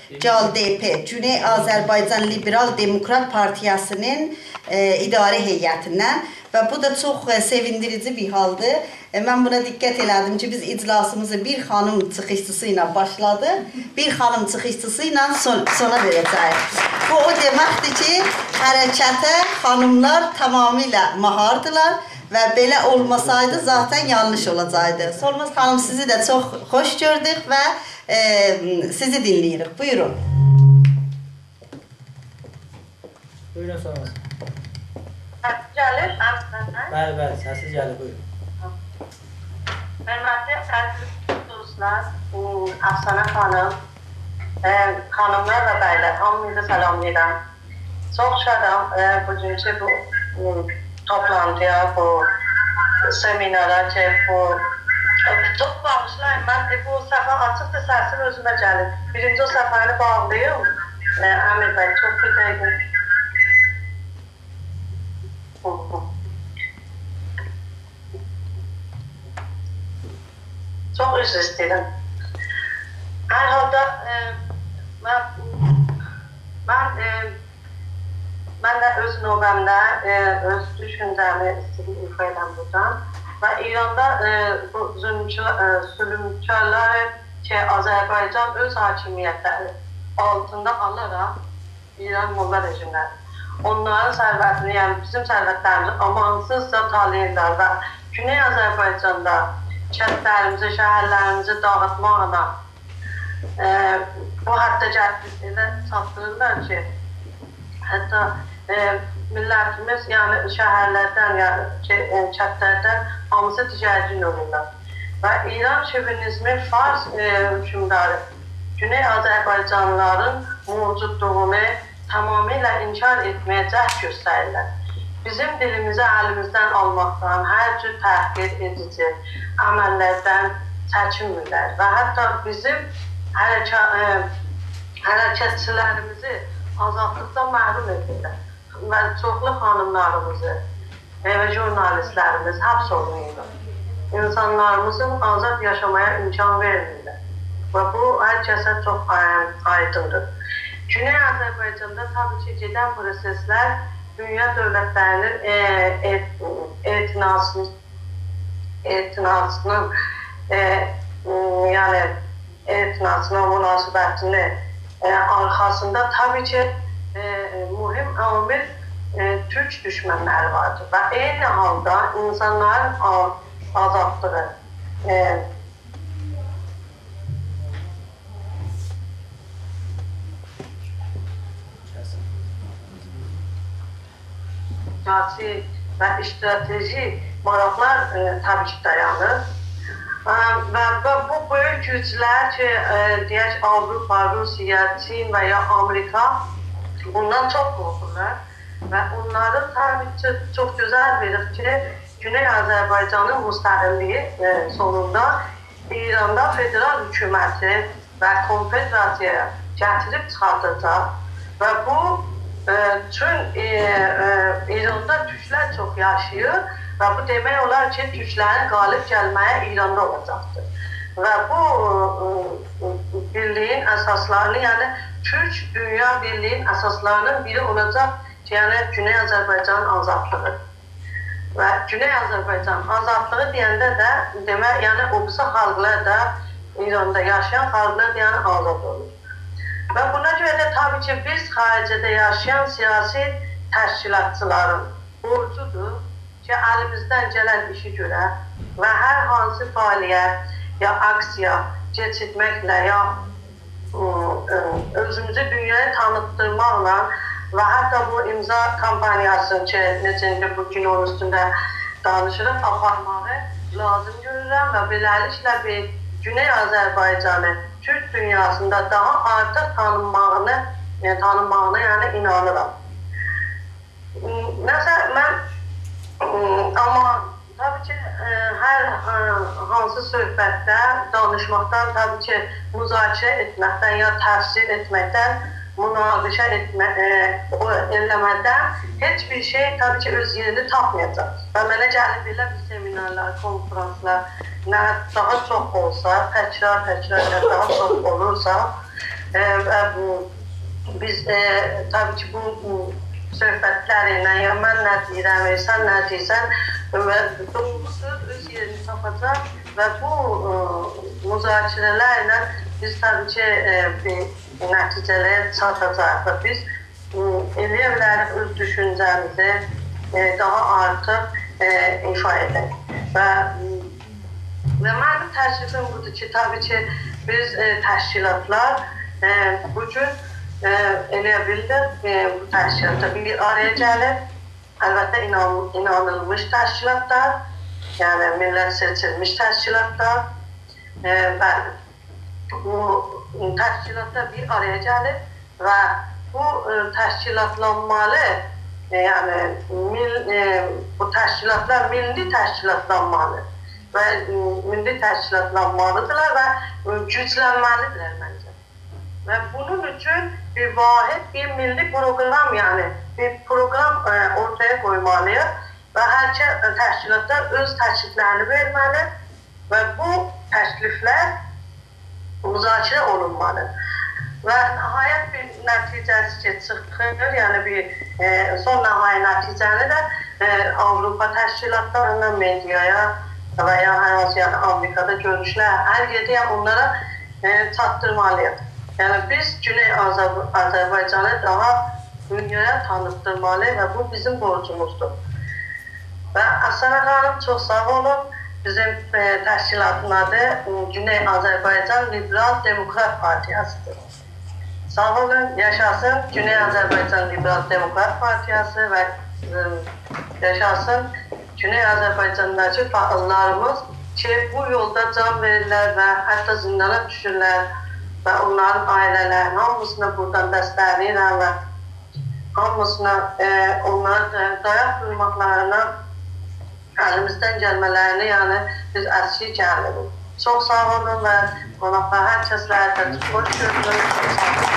CALDP, Güney Azərbaycan Liberal Demokrat Partiyasının idarə heyətindən və bu da çox sevindirici bir haldır. Mən buna diqqət elədim ki, biz iclasımızı bir xanım çıxışçısı ilə başladıq, bir xanım çıxışçısı ilə sona verəcəyik. Bu o deməkdir ki, hərəkətə xanımlar tamamilə mahardılar və belə olmasaydı zaten yanlış olacaqdı. Solmaz xanım, sizi də çox xoş gördük və sizi dinləyirik. Buyurun. Buyurun Solmaz. Səssiz gəlir, əmsənlər? Bəli, səssiz gəlir, buyurun. Hörmətli əziz dostlar, Əfsanə xanım, xanımlar və bəylər, hamınızı salamlayıram. Çox şadam bugünkü bu toplantıya, bu seminara ki, çox bağışlayın. Mən bu səhifə açıqdır, səsim özümə gəlir. Birinci o səhifəni bağlayım. Əmir bəy, çox güzəldir. Çox üzr istəyirəm. Hər halda mən də öz növbəmdə öz düşüncəmi istəyirəm ifa edəm buradan və İranda bu zülümkarları ki, Azərbaycan öz hakimiyyətləri altında alaraq İran molla rejimləri onların sərvətini, yəni bizim sərvətlərimizi amansızca talayırlar və Güney Azərbaycanda kəndlərimizi, şəhərlərimizi dağıtmaqla bu həddə gətirildə çatdırırlar ki, hətta millətimiz, yəni şəhərlərdən, yəni kəndlərdən hamısı ticərcin olurlar. Və İran şövinizmi Fars hökümdarı Güney Azərbaycanlıların mövcudluğunu tamamilə inkar etməyə cəhd göstərirlər. Bizim dilimizi əlimizdən almaqdan, hər cür təhqir edici əməllərdən çəkinmirlər və hətta bizim hərəkətçilərimizi azadlıqdan məhrum edirlər və çoxlu xanımlarımızı və jurnalistlərimiz həbs olunurlar. İnsanlarımızın azad yaşamaya imkan vermirlər və bu hər kəsə çox aydındır. Güney Azərbaycanda tabii ki, gedən proseslər dünya dövlətlərinin etinasına, münasibətini arxasında tabii ki, mühüm amil Türk düşmənləri vardır və eyni halda insanların azadlığı, siyasi və strateji maraqlar tabii ki dayanır. Və bu böyük güclər ki, deyək Avropa, Rusiya, Çin və ya Amerika bundan çox qorxurlar və onların tabii ki çox gözəl verir ki, Güney Azərbaycanın müstəqilliyi sonunda İranda federal hökuməti və konfederasiyaya gətirib çıxardacaq və bu Çün İranda türklər çox yaşayır və bu demək olar ki, türklərin qalib gəlməyə İranda olacaqdır. Və bu birliyin əsaslarını, yəni Türk dünya birliyin əsaslarının biri olacaq ki, yəni Güney Azərbaycanın azadlığı. Və Güney Azərbaycan azadlığı deyəndə də demək, yəni o birisi xalqlar da İranda yaşayan xalqlar yəni azad olur. Və buna görə də tabii ki, biz xaricədə yaşayan siyasi təşkilatçıların borcudur ki, əlimizdən gələn işi görə və hər hansı fəaliyyət ya aksiya keçirməklə ya özümüzü dünyaya tanıtdırmaqla və hətta bu imza kampaniyasını ki, necə bugün onun üstündə danışırıq, aparmağı lazım görürəm və beləliklə bir Güney Azərbaycanı Türk dünyasında daha artıq tanınmağına yəni inanıram. Məsələn, mən amma tabii ki, hər hansı söhbətdə, danışmaqdan, tabii ki, müzakirə etməkdən ya təfsir etməkdən, münaqişə eləmədən heç bir şey tabii ki, öz yerini tapmayacaq. Və mənə gəlib belə bir seminarlar, konferanslar, nə daha çox olsa, təkrar daha çox olursa, Biz tabii ki bu söhbətlərlə, ya mən nə deyirəm, sən nə deyirsən və doğrudur öz yerini tapacaq və bu müzakirələrlə biz tabii ki bir nəticələrə çatacaq və biz eləyə bilərik öz düşüncəmizi daha artıq ifa edək. Və mənim təşrifim budur ki, tabii ki biz təşkilatlar bugün eləyə bildik bu təşkilatda bir araya gəlib. Əlbəttə inanılmış təşkilatlar, yəni millət seçilmiş təşkilatlar və bu təşkilatlar bir araya gəlib və bu təşkilatlanmalı, yəni bu təşkilatlar milli təşkilatlanmalı və milli təşkilatlanmalıdırlar və güclənməlidirlər məncə. Və bunun üçün bir vahid, bir milli proqram, yəni bir proqram ortaya qoymalıyıq və hər təşkilatlar öz təkliflərini verməli və bu təkliflər müzakirə olunmalı. Və nəhayət bir nəticəsi ki, çıxır, yəni bir son nəhayət nəticəni də Avropa təşkilatlarından mediaya və ya hər hansı yəni Amerikada görüşlər, hər yerdə onlara çatdırmalıyıq. Yəni biz Güney Azərbaycanı daha dünyaya tanıtdırmalı və bu bizim borcumuzdur. Və Asana xanım çox sağ olun. Bizim təşkilatın adı Güney Azərbaycan Liberal Demokrat Partiyasıdır. Sağ olun, yaşasın Güney Azərbaycan Liberal Demokrat Partiyası və yaşasın Güney Azərbaycandakı fəallarımız ki, bu yolda can verirlər və hətta zindana düşürlər və onların ailələrinin hamısına buradan dəstəkləyirəm və hamısına onlara dayaq durmaqlarına, əlimizdən gəlmələrini, yəni biz əski gəlirik. Çox sağ olun və qonaqlar hər kəslərdə xoş gördünüz.